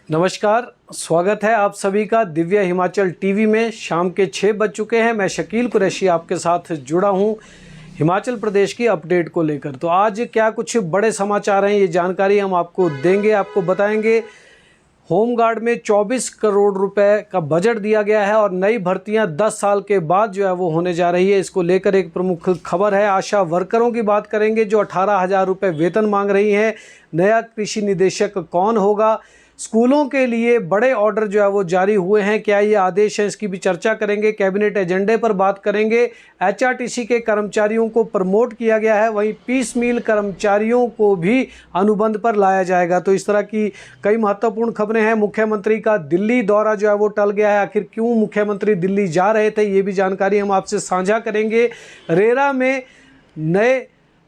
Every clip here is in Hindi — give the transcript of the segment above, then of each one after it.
नमस्कार, स्वागत है आप सभी का दिव्य हिमाचल टीवी में। शाम के 6 बज चुके हैं। मैं शकील कुरैशी आपके साथ जुड़ा हूं हिमाचल प्रदेश की अपडेट को लेकर। तो आज क्या कुछ बड़े समाचार हैं, ये जानकारी हम आपको देंगे, आपको बताएंगे। होमगार्ड में 24 करोड़ रुपए का बजट दिया गया है और नई भर्तियां 10 साल के बाद जो है वो होने जा रही है। इसको लेकर एक प्रमुख खबर है। आशा वर्करों की बात करेंगे जो 18,000 रुपये वेतन मांग रही हैं। नया कृषि निदेशक कौन होगा। स्कूलों के लिए बड़े ऑर्डर जो है वो जारी हुए हैं, क्या ये आदेश है, इसकी भी चर्चा करेंगे। कैबिनेट एजेंडे पर बात करेंगे। एचआरटीसी के कर्मचारियों को प्रमोट किया गया है, वहीं पीस मील कर्मचारियों को भी अनुबंध पर लाया जाएगा। तो इस तरह की कई महत्वपूर्ण खबरें हैं। मुख्यमंत्री का दिल्ली दौरा जो है वो टल गया है। आखिर क्यों मुख्यमंत्री दिल्ली जा रहे थे, ये भी जानकारी हम आपसे साझा करेंगे। रेरा में नए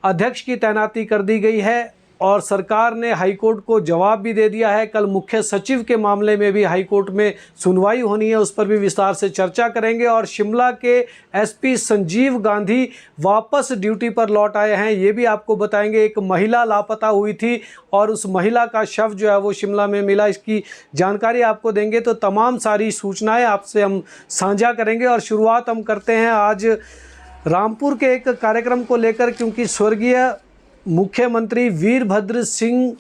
अध्यक्ष की तैनाती कर दी गई है और सरकार ने हाईकोर्ट को जवाब भी दे दिया है। कल मुख्य सचिव के मामले में भी हाईकोर्ट में सुनवाई होनी है, उस पर भी विस्तार से चर्चा करेंगे। और शिमला के एसपी संजीव गांधी वापस ड्यूटी पर लौट आए हैं, ये भी आपको बताएंगे। एक महिला लापता हुई थी और उस महिला का शव जो है वो शिमला में मिला, इसकी जानकारी आपको देंगे। तो तमाम सारी सूचनाएं आपसे हम साझा करेंगे और शुरुआत हम करते हैं आज रामपुर के एक कार्यक्रम को लेकर, क्योंकि स्वर्गीय मुख्यमंत्री वीरभद्र सिंह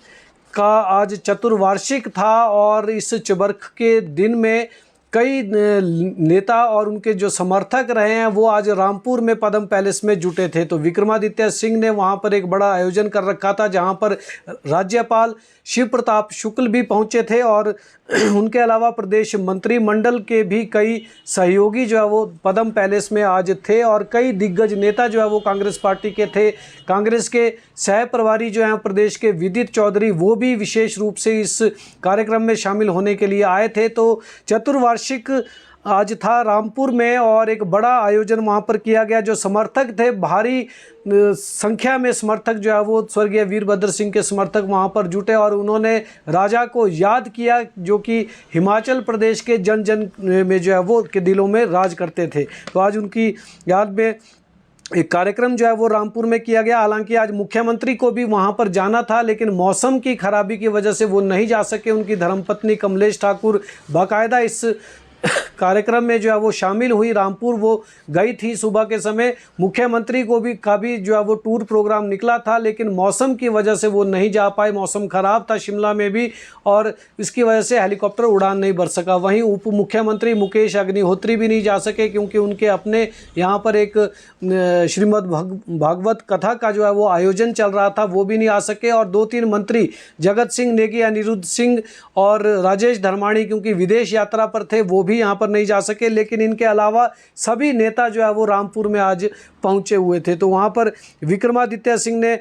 का आज चतुर्वार्षिक था और इस चबर्ख के दिन में कई नेता और उनके जो समर्थक रहे हैं वो आज रामपुर में पद्म पैलेस में जुटे थे। तो विक्रमादित्य सिंह ने वहां पर एक बड़ा आयोजन कर रखा था, जहां पर राज्यपाल शिव प्रताप शुक्ल भी पहुंचे थे और उनके अलावा प्रदेश मंत्रिमंडल के भी कई सहयोगी जो है वो पद्म पैलेस में आज थे और कई दिग्गज नेता जो है वो कांग्रेस पार्टी के थे। कांग्रेस के सह प्रभारी जो हैं प्रदेश के विदित चौधरी, वो भी विशेष रूप से इस कार्यक्रम में शामिल होने के लिए आए थे। तो चतुर्वार्षिक आज था रामपुर में और एक बड़ा आयोजन वहाँ पर किया गया। जो समर्थक थे, भारी संख्या में समर्थक जो है वो स्वर्गीय वीरभद्र सिंह के समर्थक वहाँ पर जुटे और उन्होंने राजा को याद किया, जो कि हिमाचल प्रदेश के जन जन में जो है वो के दिलों में राज करते थे। तो आज उनकी याद में एक कार्यक्रम जो है वो रामपुर में किया गया। हालांकि आज मुख्यमंत्री को भी वहां पर जाना था, लेकिन मौसम की खराबी की वजह से वो नहीं जा सके। उनकी धर्मपत्नी कमलेश ठाकुर बाकायदा इस कार्यक्रम में जो है वो शामिल हुई। रामपुर वो गई थी सुबह के समय। मुख्यमंत्री को भी काफ़ी जो है वो टूर प्रोग्राम निकला था, लेकिन मौसम की वजह से वो नहीं जा पाए। मौसम ख़राब था शिमला में भी और इसकी वजह से हेलीकॉप्टर उड़ान नहीं भर सका। वहीं उप मुख्यमंत्री मुकेश अग्निहोत्री भी नहीं जा सके, क्योंकि उनके अपने यहाँ पर एक श्रीमद् भागवत कथा का जो है वो आयोजन चल रहा था, वो भी नहीं आ सके। और 2-3 मंत्री जगत सिंह नेगी, अनिरुद्ध सिंह और राजेश धर्माणी, क्योंकि विदेश यात्रा पर थे, वो भी यहाँ पर नहीं जा सके। लेकिन इनके अलावा सभी नेता जो है वो रामपुर में आज पहुँचे हुए थे। तो वहाँ पर विक्रमादित्य सिंह ने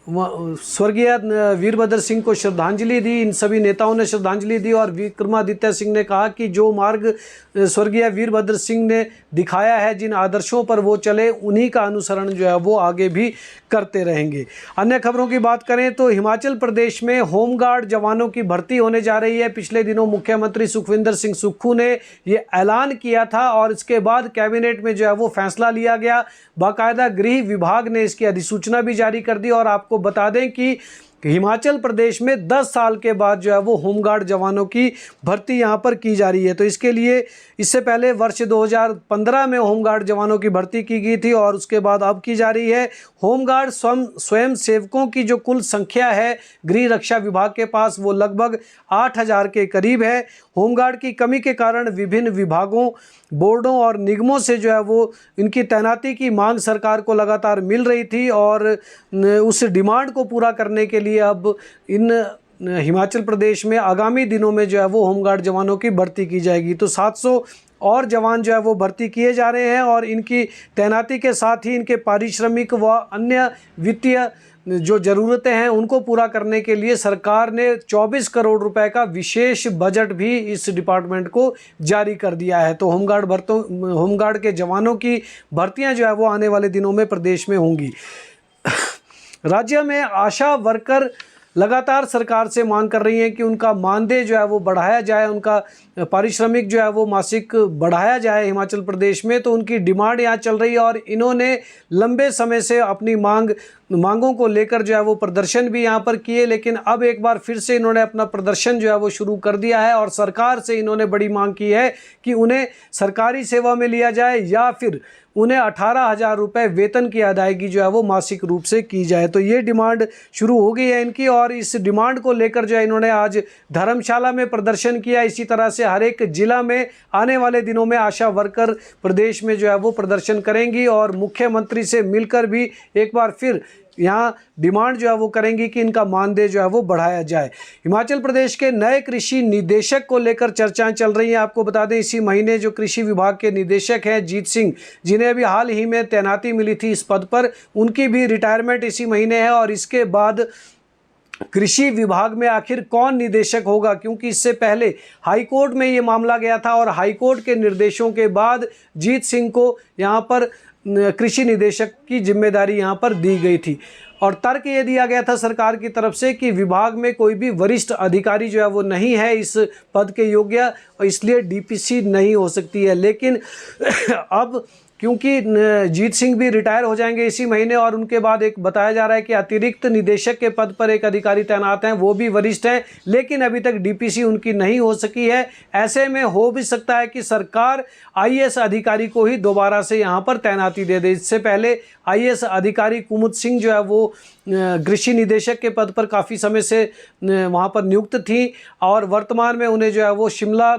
स्वर्गीय वीरभद्र सिंह को श्रद्धांजलि दी। इन सभी नेताओं ने श्रद्धांजलि दी और विक्रमादित्य सिंह ने कहा कि जो मार्ग स्वर्गीय वीरभद्र सिंह ने दिखाया है, जिन आदर्शों पर वो चले, उन्हीं का अनुसरण जो है वो आगे भी करते रहेंगे। अन्य खबरों की बात करें तो हिमाचल प्रदेश में होमगार्ड जवानों की भर्ती होने जा रही है। पिछले दिनों मुख्यमंत्री सुखविंदर सिंह सुक्खू ने ये ऐलान किया था और इसके बाद कैबिनेट में जो है वो फैसला लिया गया। बाकायदा गृह विभाग ने इसकी अधिसूचना भी जारी कर दी। और आपको बता दें कि हिमाचल प्रदेश में 10 साल के बाद जो है वो होमगार्ड जवानों की भर्ती यहाँ पर की जा रही है। तो इसके लिए इससे पहले वर्ष 2015 में होमगार्ड जवानों की भर्ती की गई थी और उसके बाद अब की जा रही है। होमगार्ड स्वयं सेवकों की जो कुल संख्या है गृह रक्षा विभाग के पास, वो लगभग 8,000 के करीब है। होमगार्ड की कमी के कारण विभिन्न विभागों, बोर्डों और निगमों से जो है वो इनकी तैनाती की मांग सरकार को लगातार मिल रही थी और उस डिमांड को पूरा करने के लिए अब इन हिमाचल प्रदेश में आगामी दिनों में जो है वो होमगार्ड जवानों की भर्ती की जाएगी। तो 700 और जवान जो है वो भर्ती किए जा रहे हैं और इनकी तैनाती के साथ ही इनके पारिश्रमिक व अन्य वित्तीय जो ज़रूरतें हैं उनको पूरा करने के लिए सरकार ने 24 करोड़ रुपए का विशेष बजट भी इस डिपार्टमेंट को जारी कर दिया है। तो होमगार्ड के जवानों की भर्तियां जो है वो आने वाले दिनों में प्रदेश में होंगी। राज्य में आशा वर्कर लगातार सरकार से मांग कर रही हैं कि उनका मानदेय जो है वो बढ़ाया जाए, उनका पारिश्रमिक जो है वो मासिक बढ़ाया जाए हिमाचल प्रदेश में, तो उनकी डिमांड यहाँ चल रही है। और इन्होंने लंबे समय से अपनी मांगों को लेकर जो है वो प्रदर्शन भी यहाँ पर किए, लेकिन अब एक बार फिर से इन्होंने अपना प्रदर्शन जो है वो शुरू कर दिया है और सरकार से इन्होंने बड़ी मांग की है कि उन्हें सरकारी सेवा में लिया जाए या फिर उन्हें 18,000 रुपये वेतन की अदायगी जो है वो मासिक रूप से की जाए। तो ये डिमांड शुरू हो गई है इनकी, और इस डिमांड को लेकर जो है इन्होंने आज धर्मशाला में प्रदर्शन किया। इसी तरह से हर एक जिला में आने वाले दिनों में आशा वर्कर प्रदेश में जो है वो प्रदर्शन करेंगी और मुख्यमंत्री से मिलकर भी एक बार फिर यहाँ डिमांड जो है वो करेंगी कि इनका मानदेय जो है वो बढ़ाया जाए। हिमाचल प्रदेश के नए कृषि निदेशक को लेकर चर्चाएं चल रही हैं। आपको बता दें, इसी महीने जो कृषि विभाग के निदेशक हैं जीत सिंह, जिन्हें अभी हाल ही में तैनाती मिली थी इस पद पर, उनकी भी रिटायरमेंट इसी महीने है। और इसके बाद कृषि विभाग में आखिर कौन निदेशक होगा, क्योंकि इससे पहले हाईकोर्ट में ये मामला गया था और हाईकोर्ट के निर्देशों के बाद जीत सिंह को यहाँ पर कृषि निदेशक की जिम्मेदारी यहाँ पर दी गई थी। और तर्क ये दिया गया था सरकार की तरफ से कि विभाग में कोई भी वरिष्ठ अधिकारी जो है वो नहीं है इस पद के योग्य, और इसलिए डीपीसी नहीं हो सकती है। लेकिन अब क्योंकि जीत सिंह भी रिटायर हो जाएंगे इसी महीने, और उनके बाद एक बताया जा रहा है कि अतिरिक्त निदेशक के पद पर एक अधिकारी तैनात हैं, वो भी वरिष्ठ हैं, लेकिन अभी तक डीपीसी उनकी नहीं हो सकी है। ऐसे में हो भी सकता है कि सरकार आईएएस अधिकारी को ही दोबारा से यहाँ पर तैनाती दे दे। इससे पहले आईएएस अधिकारी कुमुद सिंह जो है वो कृषि निदेशक के पद पर काफ़ी समय से वहाँ पर नियुक्त थी, और वर्तमान में उन्हें जो है वो शिमला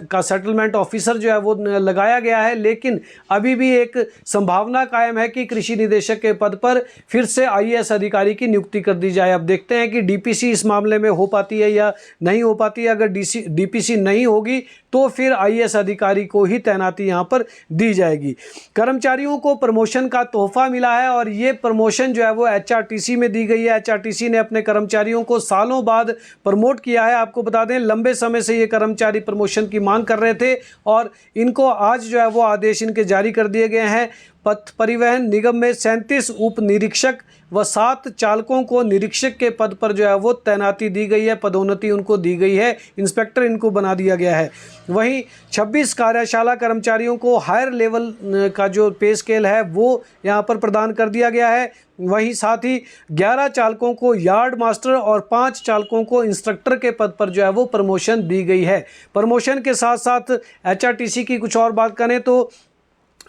का सेटलमेंट ऑफिसर जो है वो लगाया गया है। लेकिन अभी भी एक संभावना कायम है कि कृषि निदेशक के पद पर फिर से आईएएस अधिकारी की नियुक्ति कर दी जाए। अब देखते हैं कि डीपीसी इस मामले में हो पाती है या नहीं हो पाती है। अगर डीपीसी नहीं होगी तो फिर आईएएस अधिकारी को ही तैनाती यहाँ पर दी जाएगी। कर्मचारियों को प्रमोशन का तोहफा मिला है, और ये प्रमोशन जो है वो एचआरटीसी में दी गई है। एचआरटीसी ने अपने कर्मचारियों को सालों बाद प्रमोट किया है। आपको बता दें, लंबे समय से ये कर्मचारी प्रमोशन की मांग कर रहे थे, और इनको आज जो है वो आदेश इनके जारी कर दिए गए हैं। पथ परिवहन निगम में 37 उप निरीक्षक व 7 चालकों को निरीक्षक के पद पर जो है वो तैनाती दी गई है, पदोन्नति उनको दी गई है, इंस्पेक्टर इनको बना दिया गया है। वहीं 26 कार्यशाला कर्मचारियों को हायर लेवल का जो पे स्केल है वो यहाँ पर प्रदान कर दिया गया है। वहीं साथ ही 11 चालकों को यार्ड मास्टर और 5 चालकों को इंस्ट्रक्टर के पद पर जो है वो प्रमोशन दी गई है। प्रमोशन के साथ साथ एचआरटीसी की कुछ और बात करें तो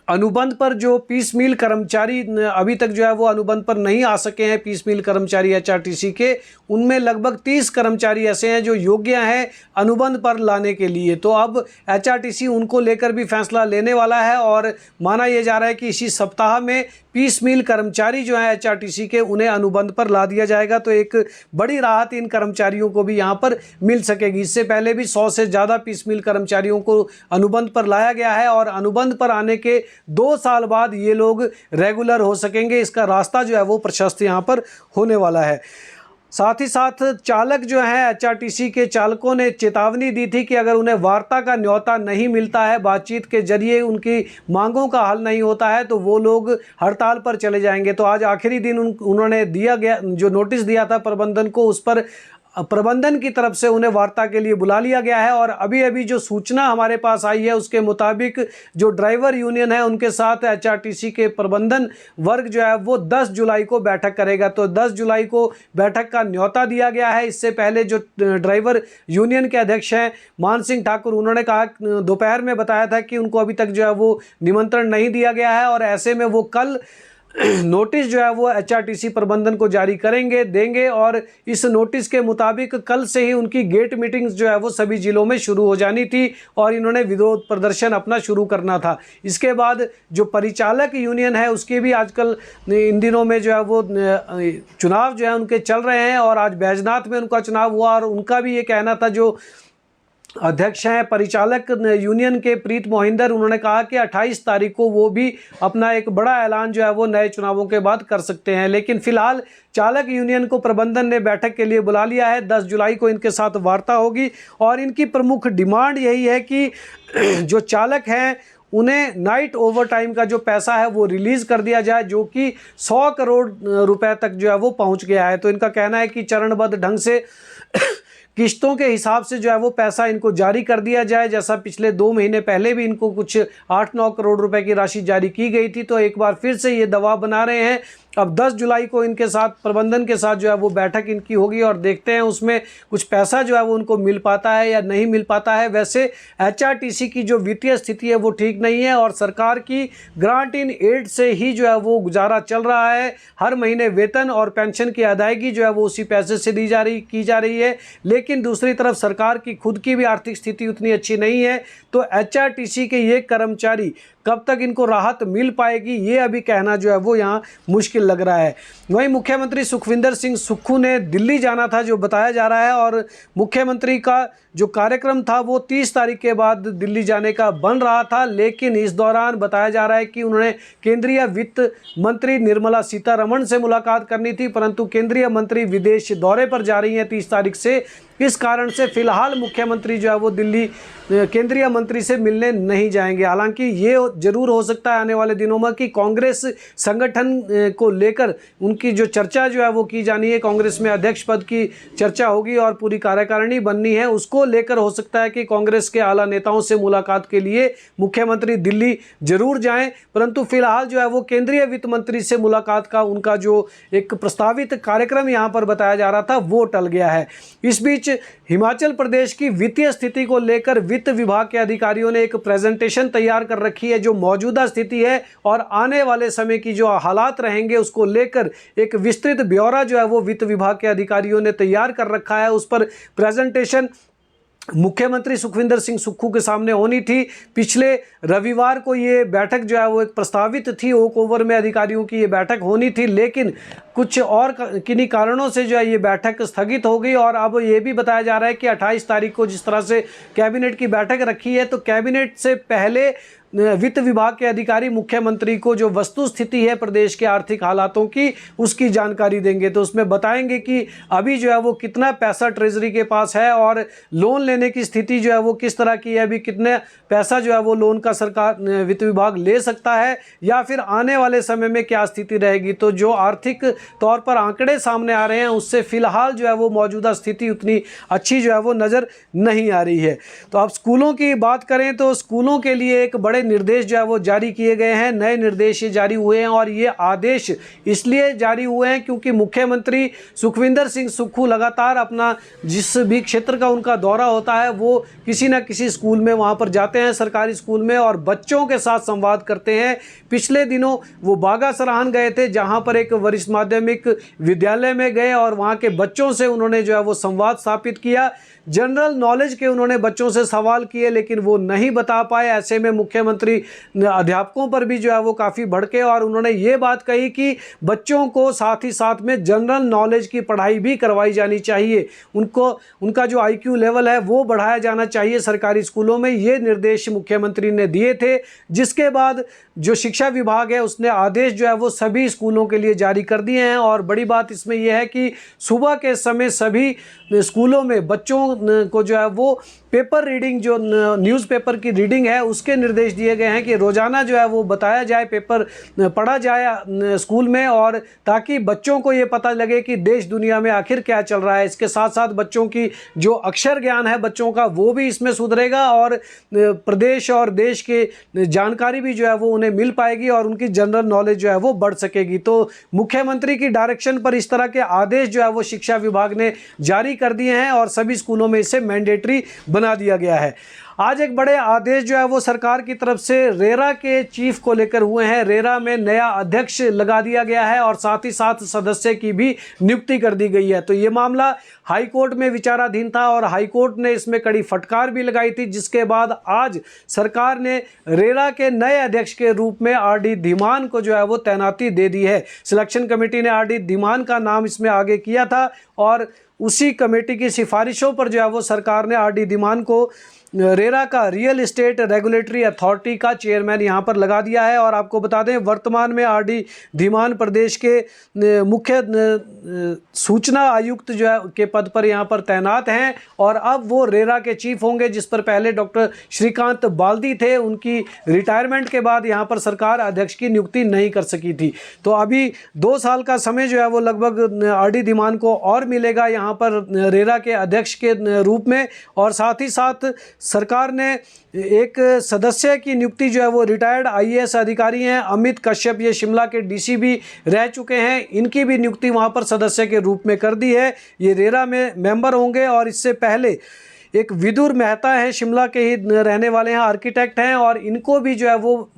अनुबंध पर जो पीस मील कर्मचारी अभी तक जो है वो अनुबंध पर नहीं आ सके हैं, पीस मील कर्मचारी एचआरटीसी के, उनमें लगभग 30 कर्मचारी ऐसे हैं जो योग्य हैं अनुबंध पर लाने के लिए। तो अब एचआरटीसी उनको लेकर भी फैसला लेने वाला है, और माना यह जा रहा है कि इसी सप्ताह में पीस मील कर्मचारी जो हैं एचआरटीसी के, उन्हें अनुबंध पर ला दिया जाएगा। तो एक बड़ी राहत इन कर्मचारियों को भी यहाँ पर मिल सकेगी। इससे पहले भी 100 से ज़्यादा पीस मील कर्मचारियों को अनुबंध पर लाया गया है, और अनुबंध पर आने के 2 साल बाद ये लोग रेगुलर हो सकेंगे। इसका रास्ता जो है वो प्रशस्त यहाँ पर होने वाला है। साथ ही साथ चालक जो हैं एचआरटीसी के चालकों ने चेतावनी दी थी कि अगर उन्हें वार्ता का न्योता नहीं मिलता है, बातचीत के जरिए उनकी मांगों का हल नहीं होता है, तो वो लोग हड़ताल पर चले जाएंगे। तो आज आखिरी दिन उन्होंने दिया गया जो नोटिस दिया था प्रबंधन को, उस पर प्रबंधन की तरफ से उन्हें वार्ता के लिए बुला लिया गया है। और अभी अभी जो सूचना हमारे पास आई है उसके मुताबिक जो ड्राइवर यूनियन है उनके साथ एचआरटीसी के प्रबंधन वर्ग जो है वो 10 जुलाई को बैठक करेगा। तो 10 जुलाई को बैठक का न्योता दिया गया है। इससे पहले जो ड्राइवर यूनियन के अध्यक्ष हैं मान सिंह ठाकुर, उन्होंने कहा, दोपहर में बताया था कि उनको अभी तक जो है वो निमंत्रण नहीं दिया गया है, और ऐसे में वो कल नोटिस जो है वो एचआरटीसी प्रबंधन को जारी देंगे, और इस नोटिस के मुताबिक कल से ही उनकी गेट मीटिंग्स जो है वो सभी जिलों में शुरू हो जानी थी, और इन्होंने विरोध प्रदर्शन अपना शुरू करना था। इसके बाद जो परिचालक यूनियन है उसके भी आजकल इन दिनों में जो है वो चुनाव जो है उनके चल रहे हैं, और आज बैजनाथ में उनका चुनाव हुआ, और उनका भी ये कहना था, जो अध्यक्ष हैं परिचालक यूनियन के प्रीत मोहिंदर, उन्होंने कहा कि 28 तारीख को वो भी अपना एक बड़ा ऐलान जो है वो नए चुनावों के बाद कर सकते हैं। लेकिन फिलहाल चालक यूनियन को प्रबंधन ने बैठक के लिए बुला लिया है। 10 जुलाई को इनके साथ वार्ता होगी, और इनकी प्रमुख डिमांड यही है कि जो चालक हैं उन्हें नाइट ओवर टाइम का जो पैसा है वो रिलीज़ कर दिया जाए, जो कि 100 करोड़ रुपए तक जो है वो पहुंच गया है। तो इनका कहना है कि चरणबद्ध ढंग से किस्तों के हिसाब से जो है वो पैसा इनको जारी कर दिया जाए, जैसा पिछले 2 महीने पहले भी इनको कुछ 8-9 करोड़ रुपए की राशि जारी की गई थी। तो एक बार फिर से ये दबाव बना रहे हैं। अब 10 जुलाई को इनके साथ, प्रबंधन के साथ जो है वो बैठक इनकी होगी और देखते हैं उसमें कुछ पैसा जो है वो उनको मिल पाता है या नहीं मिल पाता है। वैसे एचआरटीसी की जो वित्तीय स्थिति है वो ठीक नहीं है और सरकार की ग्रांट इन एड से ही जो है वो गुजारा चल रहा है। हर महीने वेतन और पेंशन की अदायगी जो है वो उसी पैसे से की जा रही है। लेकिन दूसरी तरफ सरकार की खुद की भी आर्थिक स्थिति उतनी अच्छी नहीं है। तो एचआरटीसी के ये कर्मचारी कब तक इनको राहत मिल पाएगी, ये अभी कहना जो है वो यहाँ मुश्किल लग रहा है। वहीं मुख्यमंत्री सुखविंदर सिंह सुक्खू ने दिल्ली जाना था, जो बताया जा रहा है, और मुख्यमंत्री का जो कार्यक्रम था वो 30 तारीख के बाद दिल्ली जाने का बन रहा था। लेकिन इस दौरान बताया जा रहा है कि उन्होंने केंद्रीय वित्त मंत्री निर्मला सीतारमण से मुलाकात करनी थी, परंतु केंद्रीय मंत्री विदेश दौरे पर जा रही हैं 30 तारीख से। इस कारण से फिलहाल मुख्यमंत्री जो है वो दिल्ली केंद्रीय मंत्री से मिलने नहीं जाएंगे। हालांकि ये जरूर हो सकता है आने वाले दिनों में कि कांग्रेस संगठन को लेकर उनकी जो चर्चा जो है वो की जानी है, कांग्रेस में अध्यक्ष पद की चर्चा होगी और पूरी कार्यकारिणी बननी है, उसको लेकर हो सकता है कि कांग्रेस के आला नेताओं से मुलाकात के लिए मुख्यमंत्री दिल्ली जरूर जाएं। परंतु फिलहाल जो है वो केंद्रीय वित्त मंत्री से मुलाकात का उनका जो एक प्रस्तावित कार्यक्रम यहाँ पर बताया जा रहा था वो टल गया है। इस बीच हिमाचल प्रदेश की वित्तीय स्थिति को लेकर वित्त विभाग के अधिकारियों ने एक प्रेजेंटेशन तैयार कर रखी है, जो मौजूदा स्थिति है और आने वाले समय की जो हालात रहेंगे उसको लेकर एक विस्तृत ब्यौरा जो है वो वित्त विभाग के अधिकारियों ने तैयार कर रखा है। उस पर प्रेजेंटेशन मुख्यमंत्री सुखविंदर सिंह सुक्खू के सामने होनी थी। पिछले रविवार को ये बैठक जो है वो एक प्रस्तावित थी, ओक ओवर में अधिकारियों की ये बैठक होनी थी, लेकिन कुछ और किन्हीं कारणों से जो है ये बैठक स्थगित हो गई। और अब ये भी बताया जा रहा है कि 28 तारीख को जिस तरह से कैबिनेट की बैठक रखी है, तो कैबिनेट से पहले वित्त विभाग के अधिकारी मुख्यमंत्री को जो वस्तु स्थिति है प्रदेश के आर्थिक हालातों की, उसकी जानकारी देंगे। तो उसमें बताएंगे कि अभी जो है वो कितना पैसा ट्रेजरी के पास है और लोन लेने की स्थिति जो है वो किस तरह की है, अभी कितने पैसा जो है वो लोन का सरकार वित्त विभाग ले सकता है, या फिर आने वाले समय में क्या स्थिति रहेगी। तो जो आर्थिक तौर पर आंकड़े सामने आ रहे हैं उससे फिलहाल जो है वो मौजूदा स्थिति उतनी अच्छी जो है वो नज़र नहीं आ रही है। तो अब स्कूलों की बात करें तो स्कूलों के लिए एक बड़े निर्देश जो है वो जारी किए गए हैं। नए निर्देश ये जारी हुए हैं और ये आदेश इसलिए जारी हुए हैं क्योंकि मुख्यमंत्री सुखविंदर सिंह सुक्खू लगातार अपना जिस भी क्षेत्र का उनका दौरा होता है वो किसी न किसी स्कूल में वहाँ पर जाते हैं, सरकारी स्कूल में, और बच्चों के साथ संवाद करते हैं। पिछले दिनों वो बागा सराहन गए थे, जहाँ पर एक वरिष्ठ माध्यमिक विद्यालय में गए और वहाँ के बच्चों से उन्होंने जो है वो संवाद स्थापित किया। जनरल नॉलेज के उन्होंने बच्चों से सवाल किए, लेकिन वो नहीं बता पाए। ऐसे में मुख्यमंत्री अध्यापकों पर भी जो है वो काफ़ी भड़के और उन्होंने ये बात कही कि बच्चों को साथ ही साथ में जनरल नॉलेज की पढ़ाई भी करवाई जानी चाहिए, उनका जो IQ लेवल है वो बढ़ाया जाना चाहिए सरकारी स्कूलों में। ये निर्देश मुख्यमंत्री ने दिए थे, जिसके बाद जो शिक्षा विभाग है उसने आदेश जो है वो सभी स्कूलों के लिए जारी कर दिए हैं। और बड़ी बात इसमें यह है कि सुबह के समय सभी स्कूलों में बच्चों को जो है वो पेपर रीडिंग, जो न्यूज़पेपर की रीडिंग है, उसके निर्देश दिए गए हैं कि रोज़ाना जो है वो बताया जाए, पेपर पढ़ा जाए स्कूल में, और ताकि बच्चों को ये पता लगे कि देश दुनिया में आखिर क्या चल रहा है। इसके साथ साथ बच्चों की जो अक्षर ज्ञान है बच्चों का वो भी इसमें सुधरेगा और प्रदेश और देश के जानकारी भी जो है वो उन्हें मिल पाएगी और उनकी जनरल नॉलेज जो है वो बढ़ सकेगी। तो मुख्यमंत्री की डायरेक्शन पर इस तरह के आदेश जो है वो शिक्षा विभाग ने जारी कर दिए हैं और सभी स्कूलों में इसे मैंडेटरी बना दिया गया है। आज एक बड़े आदेश जो है वो सरकार की तरफ से रेरा के चीफ को लेकर हुए हैं। रेरा में नया अध्यक्ष लगा दिया गया है और साथ ही साथ सदस्य की भी नियुक्ति कर दी गई है। तो ये मामला हाई कोर्ट में विचाराधीन था और हाई कोर्ट ने इसमें कड़ी फटकार भी लगाई थी, जिसके बाद आज सरकार ने रेरा के नए अध्यक्ष के रूप में RD धीमान को जो है वो तैनाती दे दी है। सिलेक्शन कमेटी ने RD धीमान का नाम इसमें आगे किया था और उसी कमेटी की सिफारिशों पर जो है वो सरकार ने RD धीमान को रेरा का रियल एस्टेट रेगुलेटरी अथॉरिटी का चेयरमैन यहाँ पर लगा दिया है। और आपको बता दें वर्तमान में आर डी धीमान प्रदेश के मुख्य सूचना आयुक्त जो है के पद पर यहाँ पर तैनात हैं और अब वो रेरा के चीफ होंगे, जिस पर पहले डॉक्टर श्रीकांत बाल्दी थे। उनकी रिटायरमेंट के बाद यहाँ पर सरकार अध्यक्ष की नियुक्ति नहीं कर सकी थी, तो अभी 2 साल का समय जो है वो लगभग आर डी धीमान को और मिलेगा यहाँ पर रेरा के अध्यक्ष के रूप में। और साथ ही साथ सरकार ने एक सदस्य की नियुक्ति जो है वो रिटायर्ड आईएएस अधिकारी हैं अमित कश्यप, ये शिमला के डीसी भी रह चुके हैं, इनकी भी नियुक्ति वहां पर सदस्य के रूप में कर दी है। ये रेरा में मेंबर होंगे। और इससे पहले एक विदुर मेहता है, शिमला के ही रहने वाले हैं, आर्किटेक्ट हैं, और इनको भी जो है वो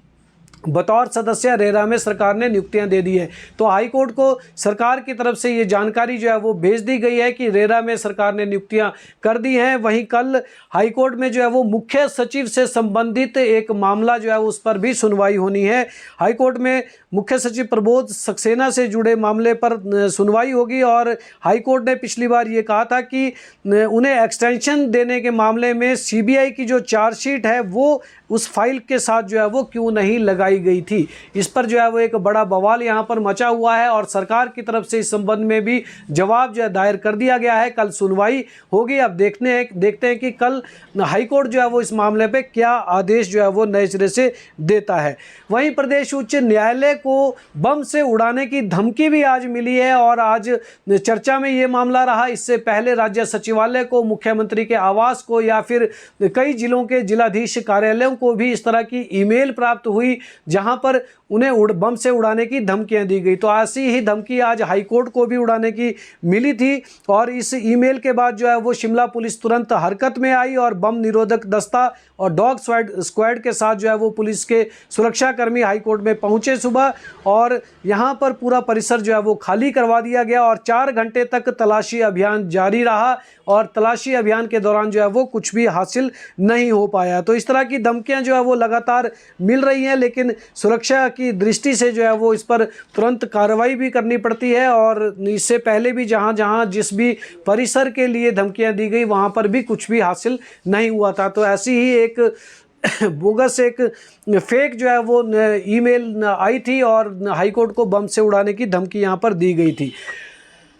बतौर सदस्य रेरा में सरकार ने नियुक्तियां दे दी है। तो हाई कोर्ट को सरकार की तरफ से ये जानकारी जो है वो भेज दी गई है कि रेरा में सरकार ने नियुक्तियां कर दी हैं। वहीं कल हाई कोर्ट में जो है वो मुख्य सचिव से संबंधित एक मामला जो है उस पर भी सुनवाई होनी है। हाई कोर्ट में मुख्य सचिव प्रबोध सक्सेना से जुड़े मामले पर सुनवाई होगी। और हाई कोर्ट ने पिछली बार ये कहा था कि उन्हें एक्सटेंशन देने के मामले में सीबीआई की जो चार्जशीट है वो उस फाइल के साथ जो है वो क्यों नहीं लगाई गई थी। इस पर जो है वो एक बड़ा बवाल यहाँ पर मचा हुआ है और सरकार की तरफ से इस संबंध में भी जवाब जो है दायर कर दिया गया है। कल सुनवाई होगी। अब देखते हैं कि कल हाई कोर्ट जो है वो इस मामले पे क्या आदेश जो है वो नए सिरे से देता है। वहीं प्रदेश उच्च न्यायालय को बम से उड़ाने की धमकी भी आज मिली है और आज चर्चा में ये मामला रहा। इससे पहले राज्य सचिवालय को, मुख्यमंत्री के आवास को या फिर कई जिलों के जिलाधीश कार्यालयों को भी इस तरह की ईमेल प्राप्त हुई जहां पर उन्हें बम से उड़ाने की धमकियां दी गई। तो ऐसी ही धमकी आज हाईकोर्ट को भी उड़ाने की मिली थी और इस ईमेल के बाद जो है वो शिमला पुलिस तुरंत हरकत में आई और बम निरोधक दस्ता और डॉग स्क्वाड के साथ जो है वो पुलिस के सुरक्षाकर्मी हाईकोर्ट में पहुंचे सुबह और यहां पर पूरा परिसर जो है वो खाली करवा दिया गया और 4 घंटे तक तलाशी अभियान जारी रहा और तलाशी अभियान के दौरान जो है वो कुछ भी हासिल नहीं हो पाया। तो इस तरह की धमकियां जो है वो लगातार मिल रही हैं, लेकिन सुरक्षा की दृष्टि से जो है वो इस पर तुरंत कार्रवाई भी करनी पड़ती है। और इससे पहले भी जहां जिस भी परिसर के लिए धमकियां दी गई वहां पर भी कुछ भी हासिल नहीं हुआ था। तो ऐसी ही एक बोगस एक फेक जो है वो ईमेल आई थी और हाईकोर्ट को बम से उड़ाने की धमकी यहाँ पर दी गई थी।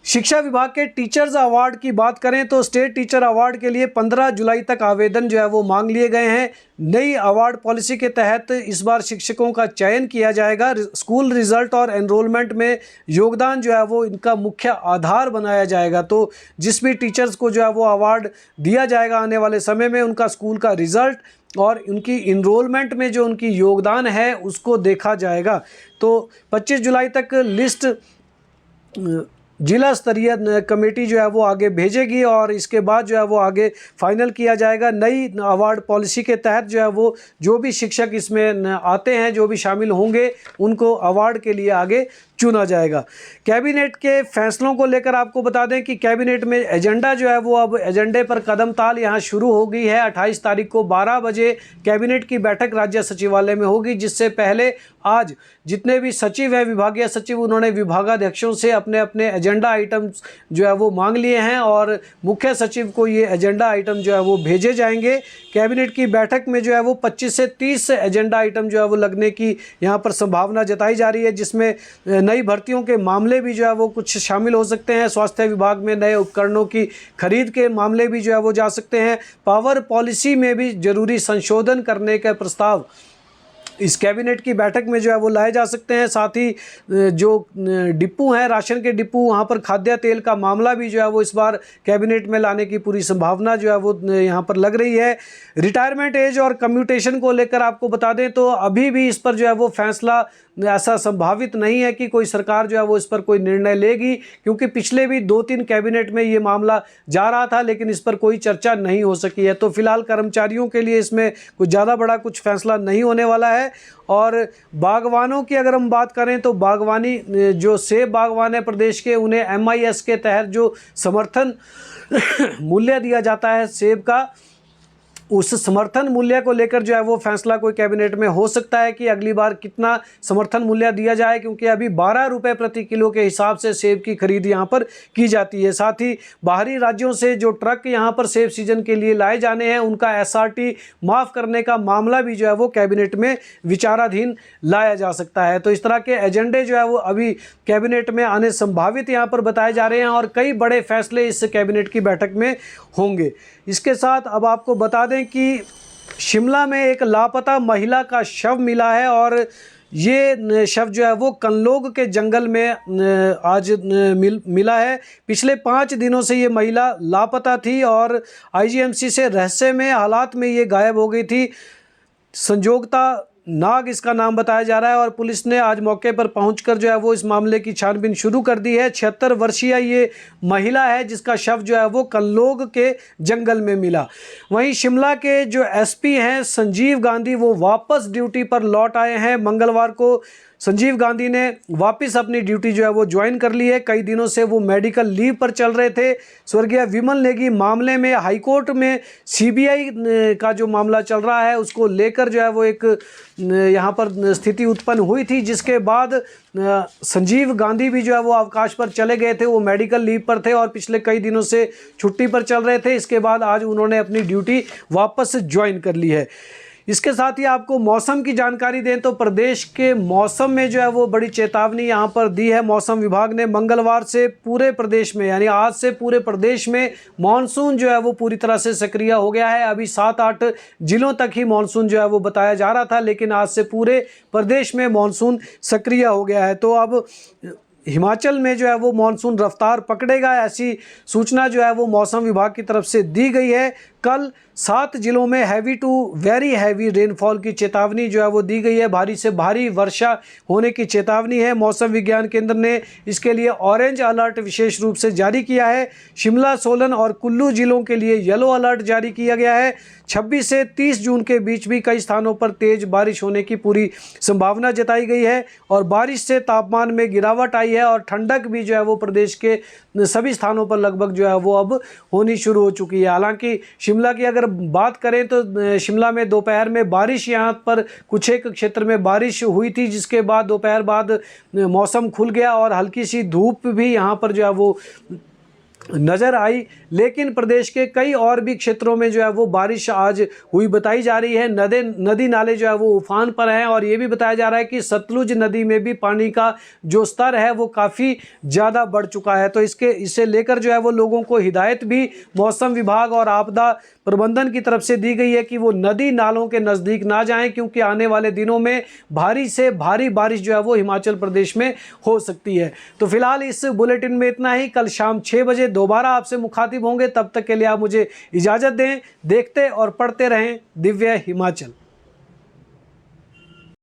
शिक्षा विभाग के टीचर्स अवार्ड की बात करें तो स्टेट टीचर अवार्ड के लिए 15 जुलाई तक आवेदन जो है वो मांग लिए गए हैं। नई अवार्ड पॉलिसी के तहत इस बार शिक्षकों का चयन किया जाएगा। स्कूल रिजल्ट और एनरोलमेंट में योगदान जो है वो इनका मुख्य आधार बनाया जाएगा। तो जिस भी टीचर्स को जो है वो अवार्ड दिया जाएगा आने वाले समय में उनका स्कूल का रिजल्ट और उनकी इनरोलमेंट में जो उनकी योगदान है उसको देखा जाएगा। तो 25 जुलाई तक लिस्ट जिला स्तरीय कमेटी जो है वो आगे भेजेगी और इसके बाद जो है वो आगे फाइनल किया जाएगा। नई अवार्ड पॉलिसी के तहत जो है वो जो भी शिक्षक इसमें आते हैं, जो भी शामिल होंगे, उनको अवार्ड के लिए आगे चुना जाएगा। कैबिनेट के फैसलों को लेकर आपको बता दें कि कैबिनेट में एजेंडा जो है वो अब एजेंडे पर कदम ताल यहाँ शुरू हो गई है। 28 तारीख को 12 बजे कैबिनेट की बैठक राज्य सचिवालय में होगी, जिससे पहले आज जितने भी सचिव हैं, विभागीय सचिव, उन्होंने विभागाध्यक्षों से अपने अपने एजेंडा आइटम्स जो है वो मांग लिए हैं और मुख्य सचिव को ये एजेंडा आइटम जो है वो भेजे जाएंगे। कैबिनेट की बैठक में जो है वो 25 से 30 एजेंडा आइटम जो है वो लगने की यहाँ पर संभावना जताई जा रही है, जिसमें नई भर्तियों के मामले भी जो है वो कुछ शामिल हो सकते हैं। स्वास्थ्य विभाग में नए उपकरणों की खरीद के मामले भी जो है वो जा सकते हैं। पावर पॉलिसी में भी जरूरी संशोधन करने का प्रस्ताव इस कैबिनेट की बैठक में जो है वो लाए जा सकते हैं। साथ ही जो डिपो हैं, राशन के डिपो, वहाँ पर खाद्य तेल का मामला भी जो है वो इस बार कैबिनेट में लाने की पूरी संभावना जो है वो यहाँ पर लग रही है। रिटायरमेंट एज और कम्यूटेशन को लेकर आपको बता दें तो अभी भी इस पर जो है वो फैसला ऐसा संभावित नहीं है कि कोई सरकार जो है वो इस पर कोई निर्णय लेगी, क्योंकि पिछले भी 2-3 कैबिनेट में ये मामला जा रहा था लेकिन इस पर कोई चर्चा नहीं हो सकी है। तो फिलहाल कर्मचारियों के लिए इसमें कुछ ज़्यादा बड़ा कुछ फैसला नहीं होने वाला है। और बागवानों की अगर हम बात करें तो बागवानी जो सेब बागवान है प्रदेश के, उन्हें MIS के तहत जो समर्थन मूल्य दिया जाता है सेब का, उस समर्थन मूल्य को लेकर जो है वो फैसला कोई कैबिनेट में हो सकता है कि अगली बार कितना समर्थन मूल्य दिया जाए, क्योंकि अभी 12 रुपये प्रति किलो के हिसाब से सेब की खरीद यहाँ पर की जाती है। साथ ही बाहरी राज्यों से जो ट्रक यहाँ पर सेब सीजन के लिए लाए जाने हैं उनका SRT माफ़ करने का मामला भी जो है वो कैबिनेट में विचाराधीन लाया जा सकता है। तो इस तरह के एजेंडे जो है वो अभी कैबिनेट में आने संभावित यहाँ पर बताए जा रहे हैं और कई बड़े फैसले इस कैबिनेट की बैठक में होंगे। इसके साथ अब आपको बता दें कि शिमला में एक लापता महिला का शव मिला है और ये शव जो है वो कनलोग के जंगल में आज मिला है। पिछले 5 दिनों से ये महिला लापता थी और IGMC से रहस्यमय हालात में ये गायब हो गई थी। संजोगता नाग इसका नाम बताया जा रहा है और पुलिस ने आज मौके पर पहुंचकर जो है वो इस मामले की छानबीन शुरू कर दी है। 76 वर्षीय ये महिला है जिसका शव जो है वो कनलोग के जंगल में मिला। वहीं शिमला के जो SP हैं संजीव गांधी वो वापस ड्यूटी पर लौट आए हैं। मंगलवार को संजीव गांधी ने वापस अपनी ड्यूटी जो है वो ज्वाइन कर ली है। कई दिनों से वो मेडिकल लीव पर चल रहे थे। स्वर्गीय विमल नेगी मामले में हाईकोर्ट में CBI का जो मामला चल रहा है उसको लेकर जो है वो एक यहाँ पर स्थिति उत्पन्न हुई थी, जिसके बाद संजीव गांधी भी जो है वो अवकाश पर चले गए थे। वो मेडिकल लीव पर थे और पिछले कई दिनों से छुट्टी पर चल रहे थे। इसके बाद आज उन्होंने अपनी ड्यूटी वापस ज्वाइन कर ली है। इसके साथ ही आपको मौसम की जानकारी दें तो प्रदेश के मौसम में जो है वो बड़ी चेतावनी यहाँ पर दी है मौसम विभाग ने। मंगलवार से पूरे प्रदेश में यानी आज से पूरे प्रदेश में मानसून जो है वो पूरी तरह से सक्रिय हो गया है। अभी 7-8 जिलों तक ही मानसून जो है वो बताया जा रहा था, लेकिन आज से पूरे प्रदेश में मानसून सक्रिय हो गया है। तो अब हिमाचल में जो है वो मानसून रफ्तार पकड़ेगा, ऐसी सूचना जो है वो मौसम विभाग की तरफ से दी गई है। कल 7 जिलों में heavy to very heavy rainfall की चेतावनी जो है वो दी गई है। भारी से भारी वर्षा होने की चेतावनी है। मौसम विज्ञान केंद्र ने इसके लिए ऑरेंज अलर्ट विशेष रूप से जारी किया है। शिमला, सोलन और कुल्लू जिलों के लिए येलो अलर्ट जारी किया गया है। 26 से 30 जून के बीच भी कई स्थानों पर तेज बारिश होने की पूरी संभावना जताई गई है और बारिश से तापमान में गिरावट आई है और ठंडक भी जो है वो प्रदेश के सभी स्थानों पर लगभग जो है वो अब होनी शुरू हो चुकी है। हालांकि शिमला की अगर बात करें तो शिमला में दोपहर में बारिश यहाँ पर कुछ एक क्षेत्र में बारिश हुई थी, जिसके बाद दोपहर बाद मौसम खुल गया और हल्की सी धूप भी यहाँ पर जो है वो नज़र आई। लेकिन प्रदेश के कई और भी क्षेत्रों में जो है वो बारिश आज हुई बताई जा रही है। नदी नाले जो है वो उफान पर हैं और ये भी बताया जा रहा है कि सतलुज नदी में भी पानी का जो स्तर है वो काफ़ी ज़्यादा बढ़ चुका है। तो इसे लेकर जो है वो लोगों को हिदायत भी मौसम विभाग और आपदा प्रबंधन की तरफ से दी गई है कि वो नदी नालों के नज़दीक ना जाएं, क्योंकि आने वाले दिनों में भारी से भारी बारिश जो है वो हिमाचल प्रदेश में हो सकती है। तो फिलहाल इस बुलेटिन में इतना ही। कल शाम 6 बजे दोबारा आपसे मुखातिब होंगे। तब तक के लिए आप मुझे इजाज़त दें। देखते और पढ़ते रहें दिव्य हिमाचल।